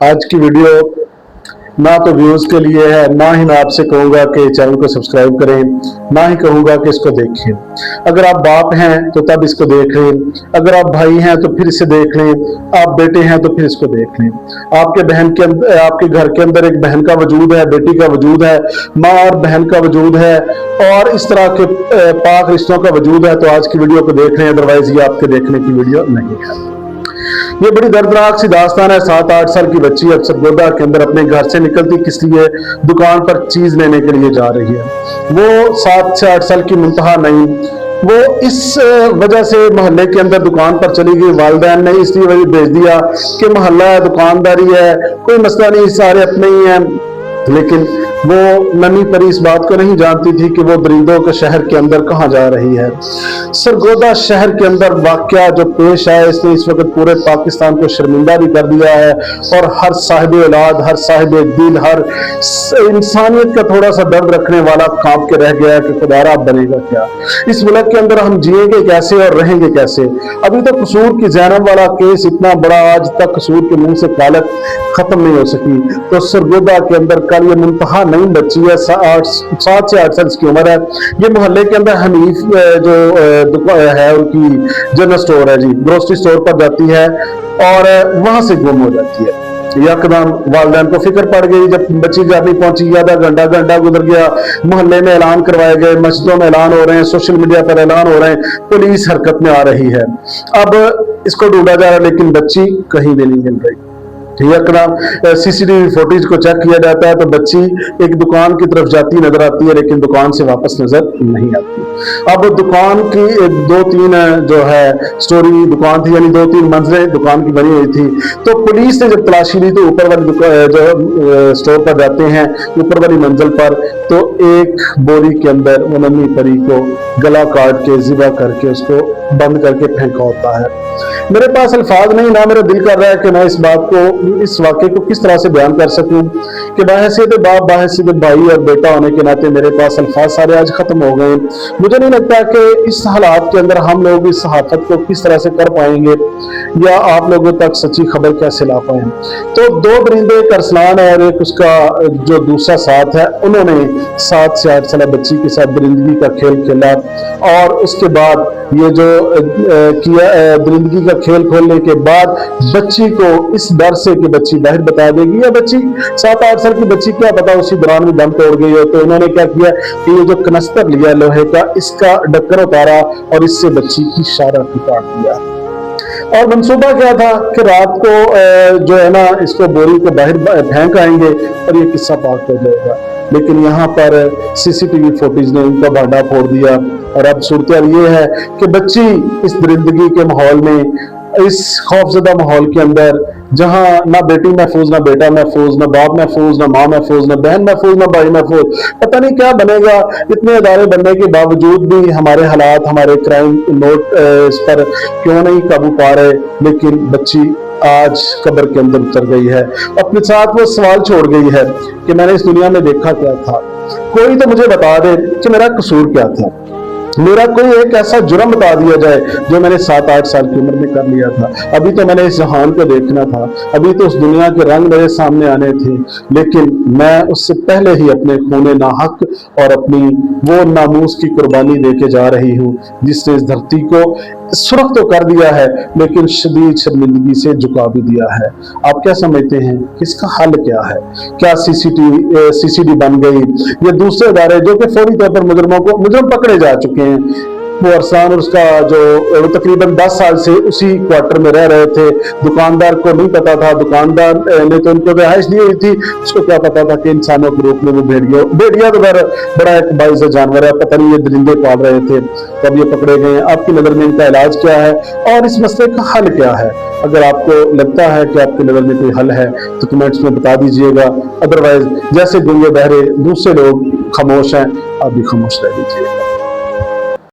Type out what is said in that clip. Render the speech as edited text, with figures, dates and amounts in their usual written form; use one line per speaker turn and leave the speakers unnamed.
आज की वीडियो ना तो व्यूज के लिए है, ना ही मैं आपसे कहूंगा कि चैनल को सब्सक्राइब करें, ना ही कहूंगा कि इसको देखें। अगर आप बाप हैं तो तब इसको देख लें, अगर आप भाई हैं तो फिर इसे देख लें, आप बेटे हैं तो फिर इसको देख लें। आपके बहन के अंदर, आपके घर के अंदर एक बहन का वजूद है, बेटी का वजूद है, माँ और बहन का वजूद है, और इस तरह के पाक रिश्तों का वजूद है। तो आज की वीडियो को देख लें, अदरवाइज ये आपके देखने की वीडियो नहीं है। ये बड़ी दर्दनाक सी दास्तान है। 7-8 साल की बच्ची अब सरगोदा के अंदर अपने घर से निकलती किस लिए, दुकान पर चीज लेने के लिए जा रही है। वो 7 से 8 साल की मुंतहा नहीं, वो इस वजह से मोहल्ले के अंदर दुकान पर चली गई। वालिदैन ने इसलिए वही भेज दिया कि मोहल्ला है, दुकानदारी है, कोई मसला नहीं, सारे अपने ही हैं। लेकिन वो नन्ही परी इस बात को नहीं जानती थी कि वो दरिंदों के शहर के अंदर कहाँ जा रही है। सरगोदा शहर के अंदर वाकया जो पेश आया, इसने इस वक्त पूरे पाकिस्तान को शर्मिंदा भी कर दिया है, और हर साहिब औलाद, हर साहिब दिल, हर इंसानियत का थोड़ा सा दर्द रखने वाला कांप के रह गया है कि खुदारा बनेगा क्या, इस मुल्क के अंदर हम जिएंगे कैसे और रहेंगे कैसे। अभी तो कसूर की जैनब वाला केस इतना बड़ा, आज तक कसूर के मुंह से कालक खत्म नहीं हो सकी। तो सरगोदा के अंदर कल ये मुंतहा नहीं बच्ची है, 7 से 8 साल की उम्र है। ये मोहल्ले के अंदर हनीफ जो है, उनकी जनरल स्टोर है जी, ग्रोसरी स्टोर पर जाती है और वहां से गुम हो जाती है। यकदम वालिदैन को फिक्र पड़ गई। जब बच्ची घर नहीं पहुंची, आधा घंटा गुजर गया, मोहल्ले में ऐलान करवाए गए, मस्जिदों में ऐलान हो रहे हैं, सोशल मीडिया पर ऐलान हो रहे हैं, पुलिस हरकत में आ रही है। अब इसको ढूंढा जा रहा है, लेकिन बच्ची कहीं भी नहीं मिल रही। सीसीटीवी फुटेज को चेक किया जाता है तो बच्ची एक दुकान की तरफ जाती नजर आती है, लेकिन दुकान से वापस नजर नहीं आती। अब दुकान की 2-3 जो है स्टोरी दुकान थी, यानी 2-3 मंजिलें दुकान की बनी हुई थी। तो पुलिस ने जब तलाशी ली तो ऊपर वाली जो स्टोर पर जाते हैं, ऊपर वाली मंजिल पर, तो एक बोरी के अंदर वो नन्ही परी को गला काट के ज़िबा करके उसको बंद करके फेंका होता है। मेरे पास अल्फाज नहीं, ना मेरा दिल कर रहा है कि मैं इस बात को, इस वाक़े को किस तरह से बयान कर सकूं कि बाहैसियत बाप, बाहैसियत भाई और बेटा होने के नाते मेरे पास अल्फाज सारे आज खत्म हो गए। मुझे नहीं लगता कि इस हालात के अंदर हम लोग इस सहाफत को किस तरह से कर पाएंगे, या आप लोगों तक सच्ची खबर कैसे ला पाए। तो 2 दरिंदे, एक अरसलान और एक उसका जो दूसरा साथ है, उन्होंने 7 से 8 साल बच्ची के साथ दरिंदगी का खेल खेला, और उसके बाद ये जो किया दरिंदगी का खेल खोलने के बाद बच्ची को इस डर से कि बच्ची बाहर बता देगी, या बच्ची 7-8 साल की बच्ची क्या पता उसी दौरान में दम तोड़ गई हो, तो उन्होंने क्या किया कि ये जो कनस्तर लिया लोहे का, इसका ढक्कन उतारा और इससे बच्ची की शारा काट दिया। और मंसूबा क्या था कि रात को जो है ना, इसको बोरी को बाहर फेंक आएंगे और ये किस्सा पाक हो जाएगा। लेकिन यहाँ पर सीसीटीवी फुटेज ने उनका भांडा फोड़ दिया, और अब सूरत ये है कि बच्ची इस दरिंदगी के माहौल में, इस खौफजदा माहौल के अंदर, जहां ना बेटी महफूज, ना बेटा महफूज, ना बाप महफूज, ना माँ महफूज, ना बहन महफूज, ना भाई महफूज, पता नहीं क्या बनेगा। इतने अदारे बनने के बावजूद भी हमारे हालात, हमारे क्राइम नोट इस पर क्यों नहीं काबू पा रहे। लेकिन बच्ची आज कब्र के अंदर उतर गई है, अपने साथ वो सवाल छोड़ गई है कि मैंने इस दुनिया में देखा क्या था। कोई तो मुझे बता दे कि मेरा कसूर क्या था, मेरा कोई एक ऐसा जुर्म बता दिया जाए जो मैंने 7-8 साल की उम्र में कर लिया था। अभी तो मैंने इस जहान को देखना था, अभी तो उस दुनिया के रंग मेरे सामने आने थे, लेकिन मैं उससे पहले ही अपने खूने नाहक और अपनी वो नामूस की कुर्बानी देके जा रही हूँ, जिसने इस धरती को सुरख तो कर दिया है, लेकिन शदीद शर्मिंदगी से झुका भी दिया है। आप क्या समझते हैं कि इसका हल क्या है? क्या सीसीडी बन गई? ये दूसरे इदारे जो कि फौरी तौर पर मुजरम पकड़े जा चुके हैं, वो अरसान और उसका जो तकरीबन 10 साल से उसी क्वार्टर में रह रहे थे, दुकानदार को नहीं पता था, दुकानदार ने तो उनको रिहाइश दी हुई थी, उसको क्या पता था कि इंसानों के रूप में वो भेड़िया तो बड़ा एक बाइज़ जानवर है, पता नहीं ये दरिंदे पाल रहे थे, तब ये पकड़े गए। आपकी नज़र में इनका इलाज क्या है और इस मसले का हल क्या है? अगर आपको लगता है कि आपकी नज़र में कोई हल है तो कमेंट्स में बता दीजिएगा, अदरवाइज जैसे गूंगे बहरे दूसरे लोग खामोश हैं, आप भी खामोश रह लीजिएगा।